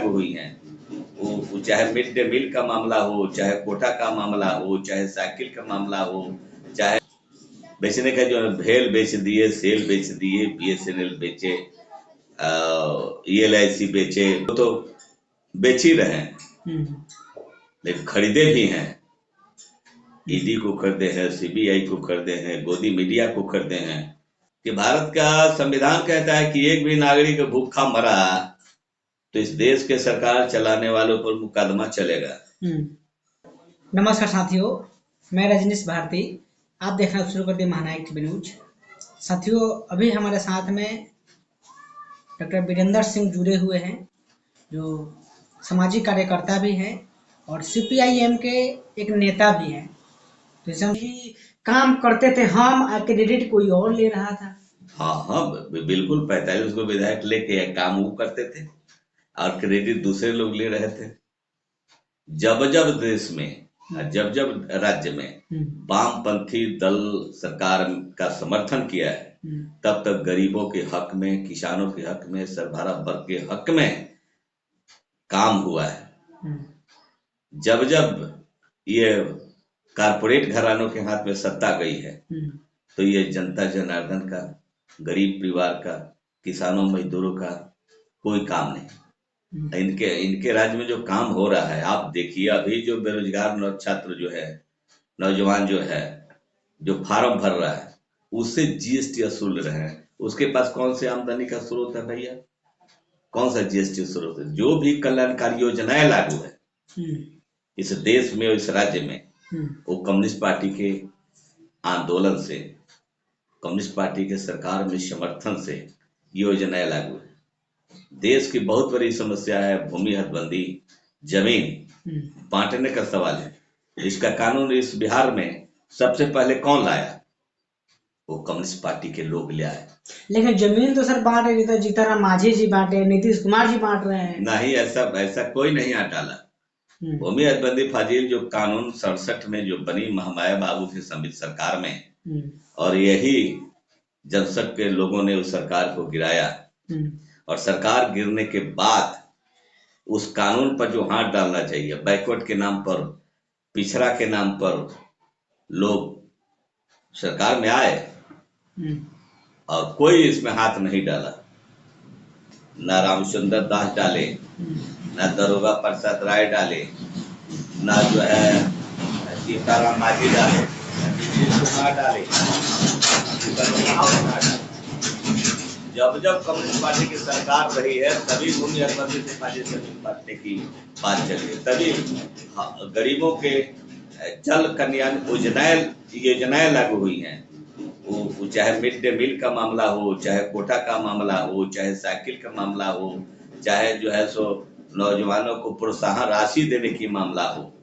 लागू हुई हैं। वो चाहे मिड डे मील का मामला हो, चाहे कोटा का मामला हो, चाहे साइकिल का मामला हो, चाहे बेचने का जो भेल बेच दिए, सेल बेच दिए, BSNL बेचे, ELIC बेचे, तो बेच ही रहे हैं, लेकिन खरीदे भी हैं। ED को खरीदे हैं, CBI को खरीदे हैं, गोदी मीडिया को खरीदे हैं। कि भारत का संविधान कहता है कि एक भी नागरिक भूखा मरा तो इस देश के सरकार चलाने वालों पर मुकदमा चलेगा। नमस्कार साथियों, मैं रजनीश भारती, आप देखना शुरू कर दिए महानायक टीवी न्यूज। साथियों, अभी हमारे साथ में डॉक्टर वीरेंद्र सिंह जुड़े हुए हैं, जो सामाजिक कार्यकर्ता भी हैं और CPIM के एक नेता भी हैं। तो काम करते थे हम, क्रेडिट कोई और ले रहा था। हाँ, बिल्कुल 45 को विधायक लेके काम वो करते थे और क्रेडिट दूसरे लोग ले रहे थे। जब देश में, जब राज्य में वामपंथी दल सरकार का समर्थन किया है, तब तक गरीबों के हक में, किसानों के हक में, सर्वहारा वर्ग के हक में काम हुआ है। जब ये कारपोरेट घरानों के हाथ में सत्ता गई है, तो ये जनता जनार्दन का, गरीब परिवार का, किसानों मजदूरों का कोई काम नहीं। इनके राज्य में जो काम हो रहा है, आप देखिए, अभी जो बेरोजगार छात्र जो है, नौजवान जो है, जो फार्म भर रहा है, उससे GST वसूल रहे हैं। उसके पास कौन से आमदनी का स्रोत है भैया? कौन सा GST स्रोत है? जो भी कल्याणकारी योजनाएं लागू है इस देश में और इस राज्य में, वो कम्युनिस्ट पार्टी के आंदोलन से, कम्युनिस्ट पार्टी के सरकार में समर्थन से योजनाएं लागू है। देश की बहुत बड़ी समस्या है भूमि हदबंदी, जमीन बांटने का सवाल है। इसका कानून इस बिहार में सबसे पहले कौन लाया? वो कम्युनिस्ट पार्टी के लोग ले आए। लेकिन जमीन तो सर बांट रहे, तो जीतनराम मांझी जी बांटे, नीतीश कुमार जी बांट रहे हैं। नहीं, ऐसा कोई नहीं डाला। भूमि हदबंदी फाजिल जो कानून 67 में जो बनी महामाया बाबू की संवित सरकार में, और यही जनसक के लोगों ने उस सरकार को गिराया, और सरकार गिरने के बाद उस कानून पर जो हाथ डालना चाहिए, बैकवर्ड के नाम पर, पिछड़ा के नाम पर लोग सरकार में आए और कोई इसमें हाथ नहीं डाला। ना रामचंद्र दास डाले, ना दरोगा प्रसाद राय डाले, ना जो है सीताराम मांझी डाले, नीतीश कुमार डाले। जब कम्युनिस्ट पार्टी की सरकार रही है, तभी भूमि हदबंदी से पार्टी बांटने की बात चली है। तभी गरीबों के जल कल्याण योजनाएं लागू हुई हैं। वो चाहे मिड डे मील का मामला हो, चाहे कोटा का मामला हो, चाहे साइकिल का मामला हो, चाहे जो है सो नौजवानों को प्रोत्साहन राशि देने की मामला हो।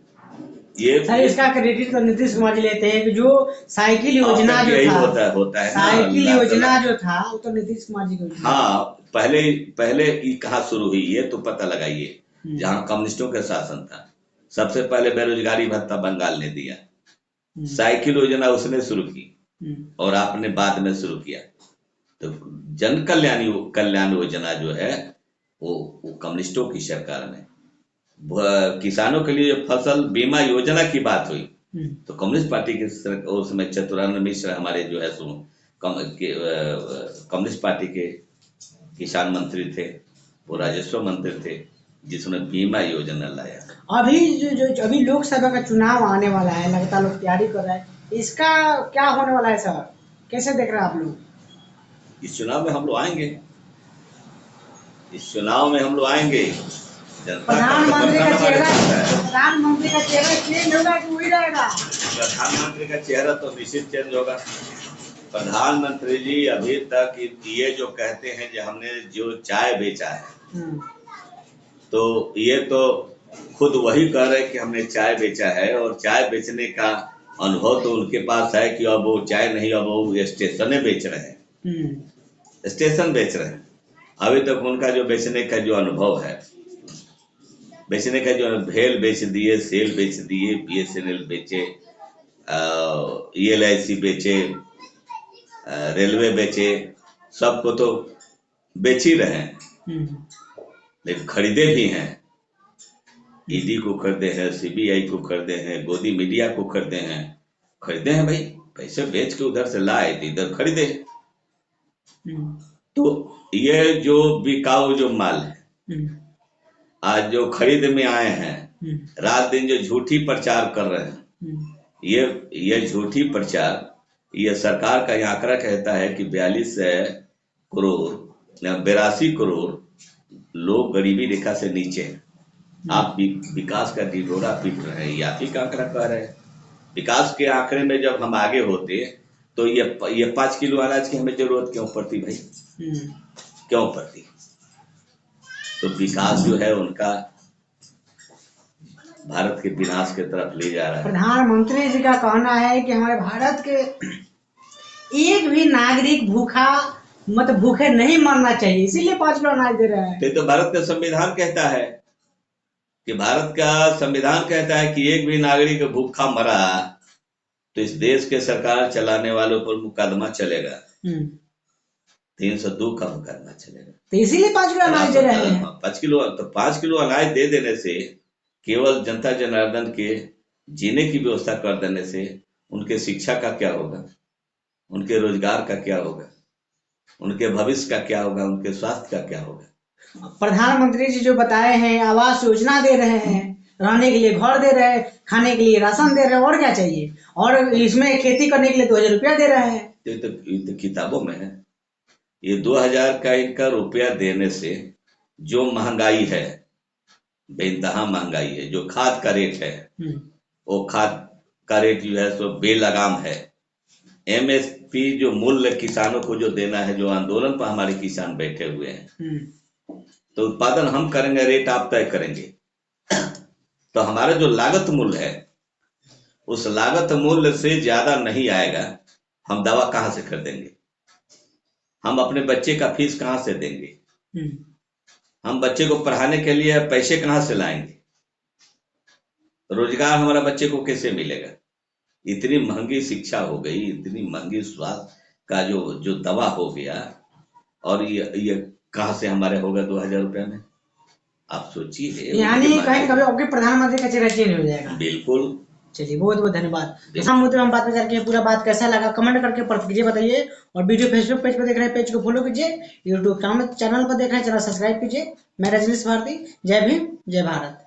ये इसका क्रेडिट तो नीतीश कुमार जी लेते हैं कि जो साइकिल योजना जो था, होता है साइकिल योजना जो था, वो तो नीतीश कुमार जी को। हाँ, पहले ये कहाँ शुरू हुई, ये तो पता लगाइए। जहाँ कम्युनिस्टों का शासन था, सबसे पहले बेरोजगारी भत्ता बंगाल ने दिया, साइकिल योजना उसने शुरू की, और आपने बाद में शुरू किया। तो जन कल्याण योजना जो है वो कम्युनिस्टों की सरकार में। किसानों के लिए फसल बीमा योजना की बात हुई तो कम्युनिस्ट पार्टी के उस समय चतुरानंद मिश्र हमारे जो है कम्युनिस्ट पार्टी के किसान मंत्री थे, वो राजस्व मंत्री थे, जिसने बीमा योजना लाया। अभी जो अभी लोकसभा का चुनाव आने वाला है, लगातार लोग तैयारी कर रहे हैं, इसका क्या होने वाला है सर? कैसे देख रहे हैं आप लोग? इस चुनाव में हम लोग आएंगे, इस चुनाव में हम लोग आएंगे। प्रधानमंत्री का चेहरा चेंज होगा कि वही रहेगा? प्रधानमंत्री का चेहरा तो निश्चित चेंज होगा। प्रधानमंत्री जी अभी तक ये जो कहते हैं कि हमने जो चाय बेचा है, तो ये तो खुद वही कह रहे हैं कि हमने चाय बेचा है, और चाय बेचने का अनुभव तो उनके पास है कि अब वो चाय नहीं, अब वो स्टेशन बेच रहे हैं, स्टेशन बेच रहे हैं। अभी तक उनका जो बेचने का जो अनुभव है, बेचने का जो भेल बेच दिए, सेल बेच दिए, BSNL बेचे, ELIC बेचे, रेलवे बेचे, सबको तो बेच ही रहे हैं। लेकिन खरीदे भी हैं। ईडी को खरीदे हैं, सीबीआई को खरीदे हैं, गोदी मीडिया को खरीदे हैं भाई, पैसे बेच के उधर से लाए तो इधर खरीदे। तो ये जो बिकाऊ जो माल है, आज जो खरीद में आए हैं, रात दिन जो झूठी प्रचार कर रहे हैं, ये झूठी प्रचार, ये सरकार का ये आंकड़ा कहता है कि 82 करोड़ लोग गरीबी रेखा से नीचे हैं। आप विकास का ढिढोरा पीट रहे हैं, ये आप ही का आंकड़ा कह रहे हैं। विकास के आंकड़े में जब हम आगे होते तो ये 5 किलो अनाज की हमें जरूरत क्यों पड़ती भाई, क्यों पड़ती? तो विकास जो है उनका भारत के विनाश की तरफ ले जा रहा है। प्रधानमंत्री जी का कहना है कि हमारे भारत के एक भी नागरिक भूखे नहीं मरना चाहिए, इसीलिए 5 किलो अनाज दे रहे हैं। तो भारत का संविधान कहता है कि एक भी नागरिक भूखा मरा तो इस देश के सरकार चलाने वालों पर मुकदमा चलेगा, 302 का मुकदमा चलेगा। तो इसीलिए 5 किलो अनाज दे रहे हैं। 5 किलो अनाज दे देने से केवल जनता जनार्दन के जीने की व्यवस्था कर देने से उनके शिक्षा का क्या होगा, उनके रोजगार का क्या होगा, उनके भविष्य का क्या होगा, उनके स्वास्थ्य का क्या होगा? प्रधानमंत्री जी जो बताए हैं, आवास योजना दे रहे हैं, रहने के लिए घर दे रहे हैं, खाने के लिए राशन दे रहे हैं, और क्या चाहिए? और इसमें खेती करने के लिए 2000 रुपया दे रहे हैं। ये तो किताबों में है। ये 2000 का इनका रुपया देने से जो महंगाई है, बेइंतहा महंगाई है, जो खाद का रेट है, वो खाद का रेट जो है सो बेलगाम है। MSP जो मूल्य किसानों को जो देना है, जो आंदोलन पर हमारे किसान बैठे हुए हैं, तो उत्पादन हम करेंगे, रेट आप तय करेंगे। तो हमारा जो लागत मूल्य है, उस लागत मूल्य से ज्यादा नहीं आएगा, हम दवा कहां से खरीदेंगे? हम अपने बच्चे का फीस कहां से देंगे? हम बच्चे को पढ़ाने के लिए पैसे कहां से लाएंगे? रोजगार हमारा बच्चे को कैसे मिलेगा? इतनी महंगी शिक्षा हो गई, इतनी महंगी स्वास्थ्य का जो दवा हो गया, और ये कहां से हमारे होगा 2000 रुपया में? आप सोचिए। यानी कहीं कभी आपके प्रधानमंत्री का चेहरा चेंज हो जाएगा। बिल्कुल। चलिए, बहुत बहुत धन्यवाद। हम मुद्दे हम बात करके पूरा बात कैसा लगा कमेंट करके प्रतिक्रिया बताइए, और वीडियो फेसबुक पेज पर देख रहे हैं, पेज को फॉलो कीजिए, यूट्यूब चैनल पर देख रहे हैं, चैनल सब्सक्राइब कीजिए। मैं रजनीश भारती। जय भीम, जय भारत।